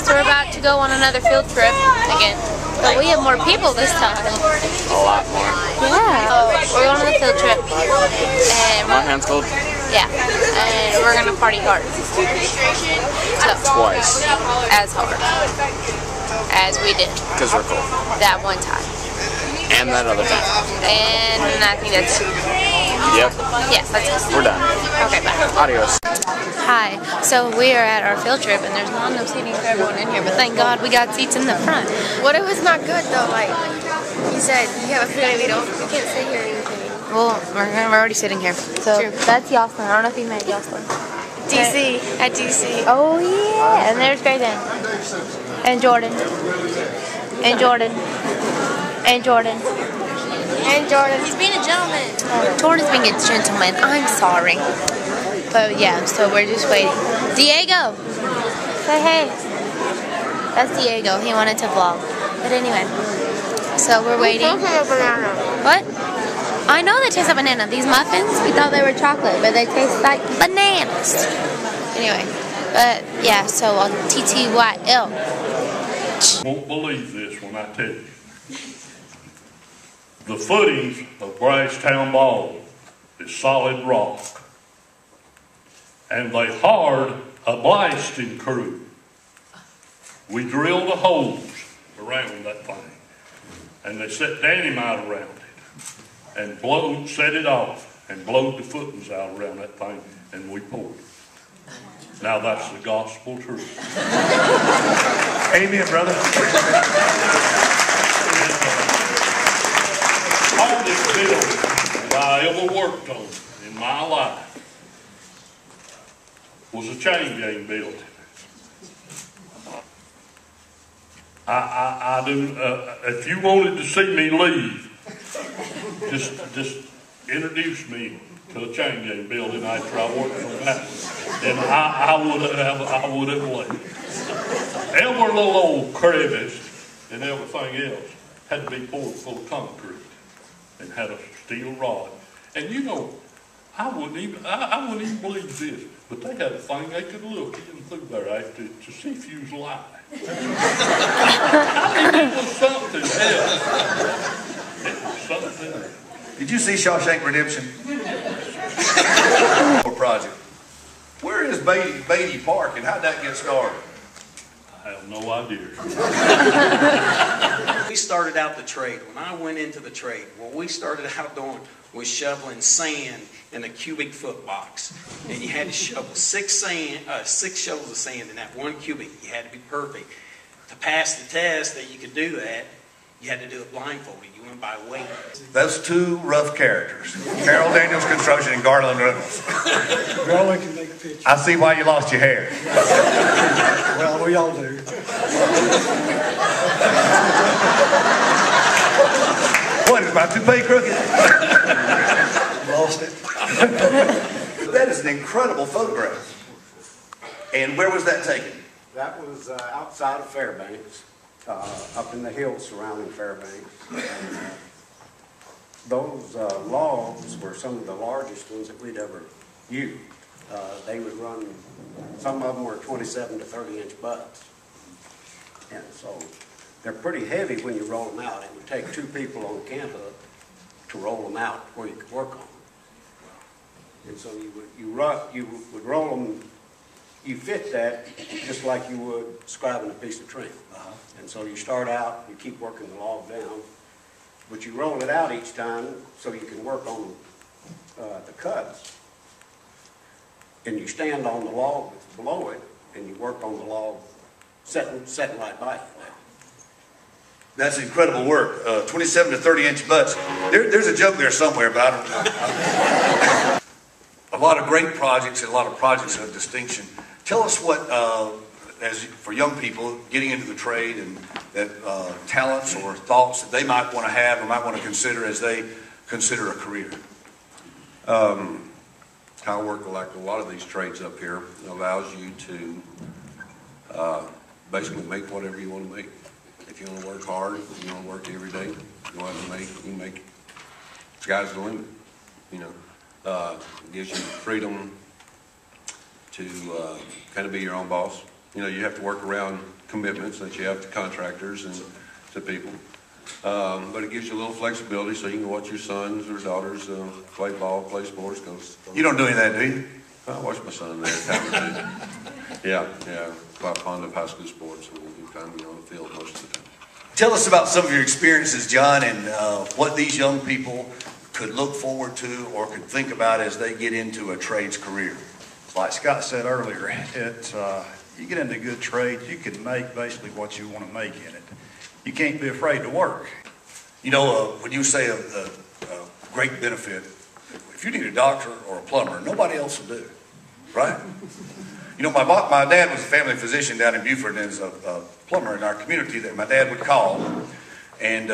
So we're about to go on another field trip again. But we have more people this time. A lot more. Yeah. So we're going on the field trip. And my hand's cold. yeah. And we're going to party hard. So, Twice. as hard as we did. Because we're cold. That one time. And that other time. And I think that's... Yep. Yes, that's it. We're done. Okay, bye. Adios. Hi. So we are at our field trip, and there's not enough seating for everyone in here, but thank God we got seats in the front. What if it's not good though? Like you said, you have a feeling we can't sit here or anything. Well, we're already sitting here. So True. that's Yoslin. I don't know if you met Yoslin. DC at DC. Oh yeah, and there's Grayson. And Jordan. And Jordan. And Jordan. And Jordan, he's being a gentleman. Jordan's being a gentleman. I'm sorry. But yeah, so we're just waiting. Diego! Say hey. That's Diego. He wanted to vlog. But anyway, so we're waiting. What? I know they taste like banana. These muffins, we thought they were chocolate, but they taste like bananas. Anyway, but yeah, so TTYL. Won't believe this when I tell you. The footings of Brashtown Ball is solid rock. And they hired a blasting crew. We drilled the holes around that thing. And they set dynamite around it. And set it off. And blowed the footings out around that thing. And we poured it. Now that's the gospel truth. Amen, brother. Hardest building that I ever worked on in my life was a chain gang building. I do. If you wanted to see me leave, just introduce me to a chain gang building after I worked on that, and I would have left. Every little old crevice and everything else had to be poured full of concrete and had a steel rod. And you know, I wouldn't even believe this, but they had a thing they could look in through there after to see if you was lying. I mean, it was something else. It was something else. Did you see Shawshank Redemption? Project. Where is Beatty Park and how'd that get started? I have no idea. We started out the trade. When I went into the trade, what we started out doing was shoveling sand in a cubic foot box. And you had to shovel six shovels of sand in that one cubic. You had to be perfect. To pass the test that you could do that, you had to do it blindfolded. You went by weight. Those two rough characters, Carol Daniels Construction and Garland Reynolds. Well, we can make a picture. I see why you lost your hair. Well, we all do. What, is my toupee crooked? Lost it. That is an incredible photograph. And where was that taken? That was outside of Fairbanks, up in the hills surrounding Fairbanks. Those logs were some of the largest ones that we'd ever used. They would run, some of them were 27 to 30 inch butts. And so they're pretty heavy when you roll them out. It would take two people on camp to roll them out where you could work on them. And so you would roll them, you fit that just like you would scribing a piece of trim. And so you start out, you keep working the log down, but you roll it out each time so you can work on the cuts. And you stand on the log that's below it, and you work on the log setting right by it. That's incredible work. 27 to 30 inch butts. There's a joke there somewhere, but I don't know. A lot of great projects and a lot of projects of distinction. Tell us what, for young people getting into the trade, and that talents or thoughts that they might want to have or might want to consider as they consider a career. I work like a lot of these trades up here. It allows you to basically make whatever you want to make. If you want to work hard, if you want to work every day, go out and make, you can make. Sky's the limit, you know. It gives you freedom to kind of be your own boss. you have to work around commitments that you have to contractors and to people. But it gives you a little flexibility so you can watch your sons or daughters play ball, play sports. You don't do any of that, do you? I watch my son there. Time to do. Yeah. Quite fond of high school sports, so we kind of be on the field most of the time. Tell us about some of your experiences, John, and what these young people could look forward to or could think about as they get into a trades career. Like Scott said earlier, you get into good trades, you can make basically what you want to make in it. You can't be afraid to work. You know, when you say a great benefit, if you need a doctor or a plumber, nobody else will do, right? You know, my dad was a family physician down in Beaufort, and there's a plumber in our community that my dad would call. And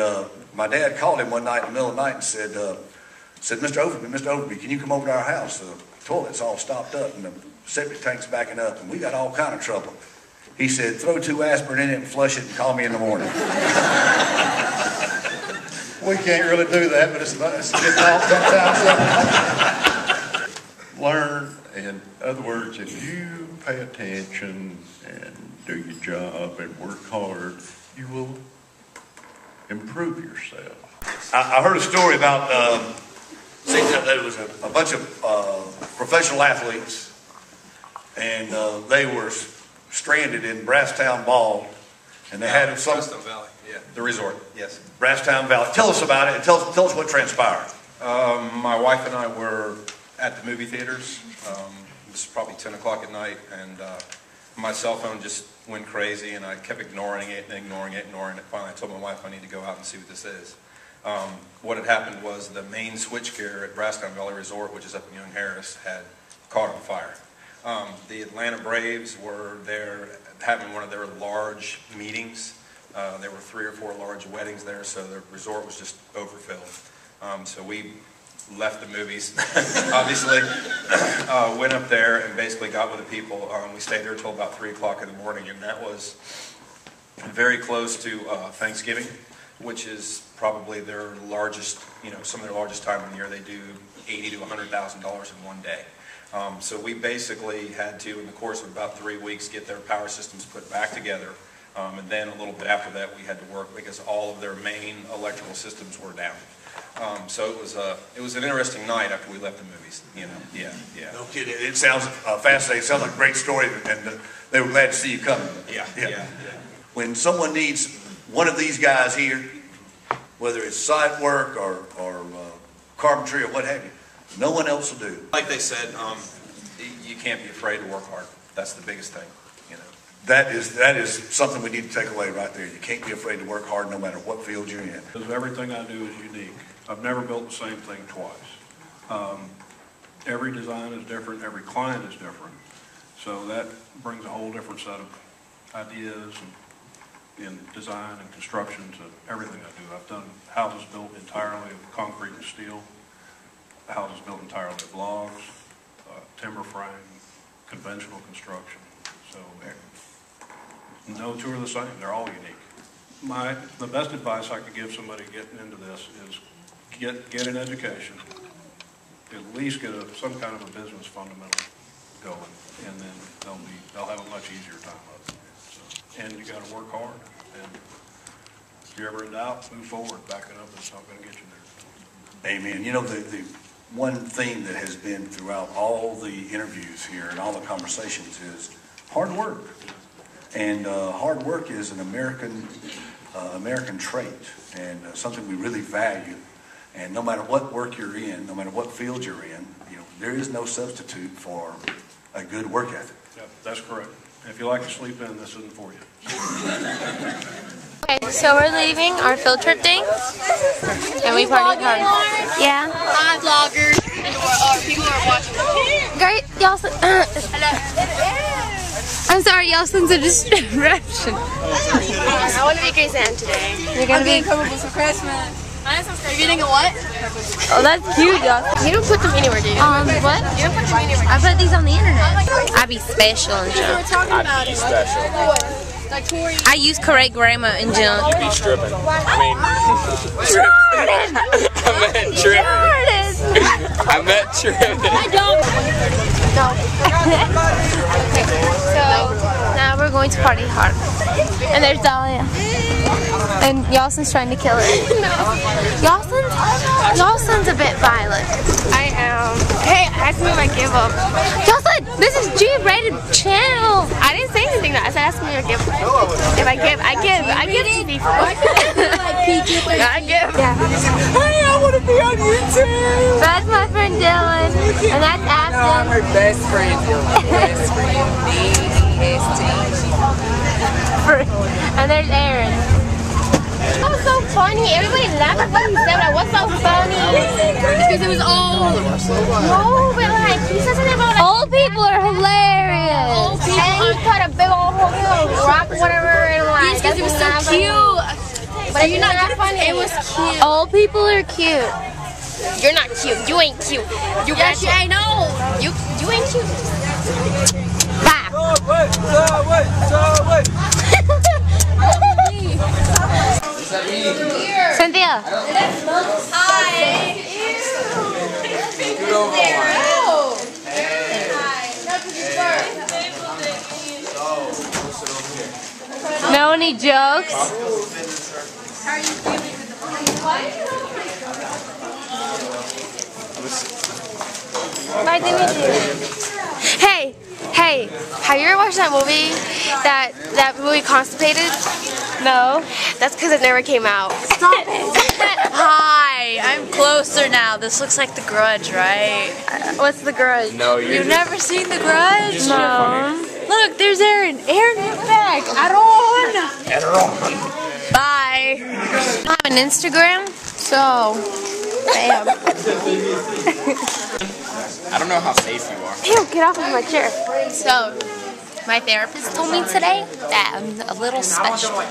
my dad called him one night in the middle of the night and said, Mr. Overby, can you come over to our house? The toilet's all stopped up and the septic tank's backing up, and we got all kind of trouble. He said, throw 2 aspirin in it and flush it and call me in the morning. We can't really do that, but it's getting off sometimes. Learn, in other words, if you pay attention and do your job and work hard, you will improve yourself. I heard a story about, there was a bunch of professional athletes, and they were stranded in Brasstown Ball, and they had some... Brasstown Valley, yeah. The resort, yes. Brasstown Valley. Tell us about it, and tell us what transpired. My wife and I were at the movie theaters. It was probably 10 o'clock at night, and my cell phone just went crazy, and I kept ignoring it. Finally, I told my wife I need to go out and see what this is. What had happened was the main switchgear at Brasstown Valley Resort, which is up in Young Harris, had caught on fire. The Atlanta Braves were there having one of their large meetings. There were 3 or 4 large weddings there, so the resort was just overfilled. So we left the movies, obviously, went up there and basically got with the people. We stayed there until about 3 o'clock in the morning, and that was very close to Thanksgiving, which is probably their largest, some of their largest time of the year. They do $80,000 to $100,000 in one day. So we basically had to, in the course of about 3 weeks, get their power systems put back together. And then a little bit after that, we had to work because all of their main electrical systems were down. So it was an interesting night after we left the movies. Yeah. No kidding. It sounds fascinating. It sounds like a great story, and they were glad to see you coming. Yeah. When someone needs one of these guys here, whether it's site work or carpentry or what have you, no one else will do. Like they said, you can't be afraid to work hard. That's the biggest thing. That is something we need to take away right there. You can't be afraid to work hard no matter what field you're in. Because everything I do is unique. I've never built the same thing twice. Every design is different. Every client is different. So that brings a whole different set of ideas in design and construction to everything I do. I've done houses built entirely of concrete and steel, houses built entirely of logs, timber frame, conventional construction. So no two are the same. They're all unique. The best advice I could give somebody getting into this is get an education, at least get some kind of a business fundamental going, and then they'll have a much easier time of it. So, and you got to work hard. And if you're ever in doubt, move forward, back it up. It's not going to get you there. Amen. You know, the one theme that has been throughout all the interviews here and all the conversations is hard work. And hard work is an American trait, and something we really value. And no matter what work you're in, no matter what field you're in, there is no substitute for a good work ethic. Yeah, that's correct. If you like to sleep in, this isn't for you. Okay, so we're leaving our field trip thing, and we partied hard. Yeah. Hi, vloggers, or people who are watching. Great, y'all. I'm sorry, y'all. Since a distraction. I want to be Grace Ann today. You're gonna be Purples for Christmas. You're getting a what? Oh, that's cute, y'all. You don't put them anywhere, do you? What? You don't put them anywhere. I put these on the internet. I be special and We're junk. talking about it. Special. Like Tori. I use correct grammar and junk. You be stripping. Jordan! I meant tripping. Jordan! I meant tripping. I don't. No. Okay, so now we're going to party hard. And there's Dahlia. And Yawson's trying to kill her. No. Yawson's a bit violent. I am. Hey, ask me if I give up. Yawson, this is G-rated channel. I didn't say anything. I said ask me if I give up. If I give to people. I give. Yeah. Hey, I want to be on YouTube. That's my friend Dylan. And that's Ashton. No, I'm her best friend, Dylan. Best friend, D-E-S-T. And there's Aaron. That was so funny. Everybody laughed at what he said. Like, what's so funny? Because it was old. No, but like, he said something about like, old people are hilarious. Old people and he cut a big old hole in a rock or whatever. And like, Yes, because it was so cute. But you're not funny. It was cute. Old people are cute. You're not cute. You ain't cute. You yes, I know. You ain't cute. Bye. Cynthia. Hi. Know any jokes? Hey, have you ever watched that movie? That movie Constipated? No. That's because it never came out. Stop it. Hi, I'm closer now. This looks like The Grudge, right? What's The Grudge? No, You've never seen The Grudge? No. Look, there's Aaron. Aaron, get back. Aaron. Bye. I have an Instagram, so bam. I don't know how safe you are. Ew, get off of my chair. So, my therapist told me today that I'm a little special.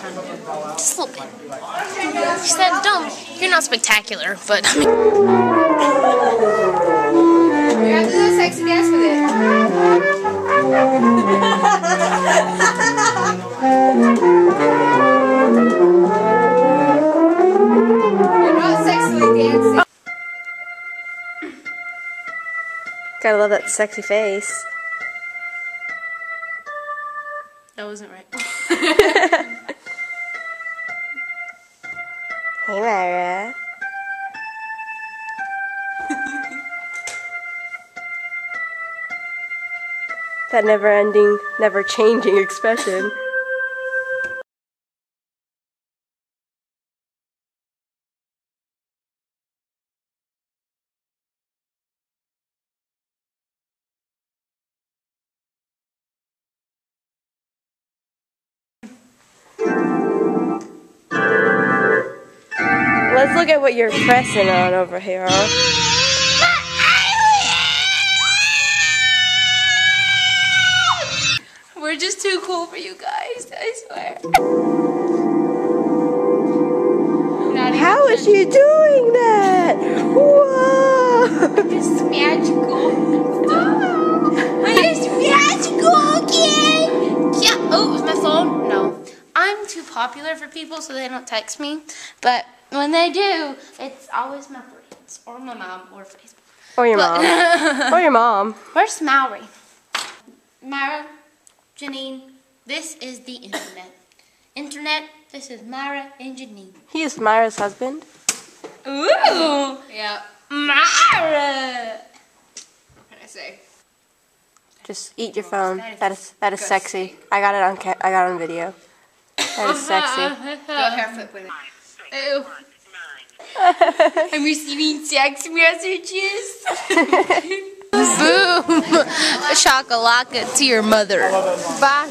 Just a little bit. She said, you're not spectacular, but I mean. You have to do a sexy dance with it. You're not sexily dancing. Gotta love that sexy face. That wasn't right. Hey, Myra. That never-ending, never-changing expression. Let's look at what you're pressing on over here. We're just too cool for you guys, I swear. How is she doing that? Whoa! It's magical. It's magical, kid! Yeah. Oh, was my phone? No. I'm too popular for people, so they don't text me. But when they do, it's always my friends, or my mom, or Facebook. Or your mom. Or your mom. Where's Mallory? Myra, Janine, this is the internet. Internet, this is Myra and Janine. He is Myra's husband. Ooh! Yeah. Myra! What can I say? Just eat your phone. That is sexy. I got it on video. That is sexy. Go hair flip with it. Ew. I'm receiving text messages. Boom! Shakalaka to your mother. Bye.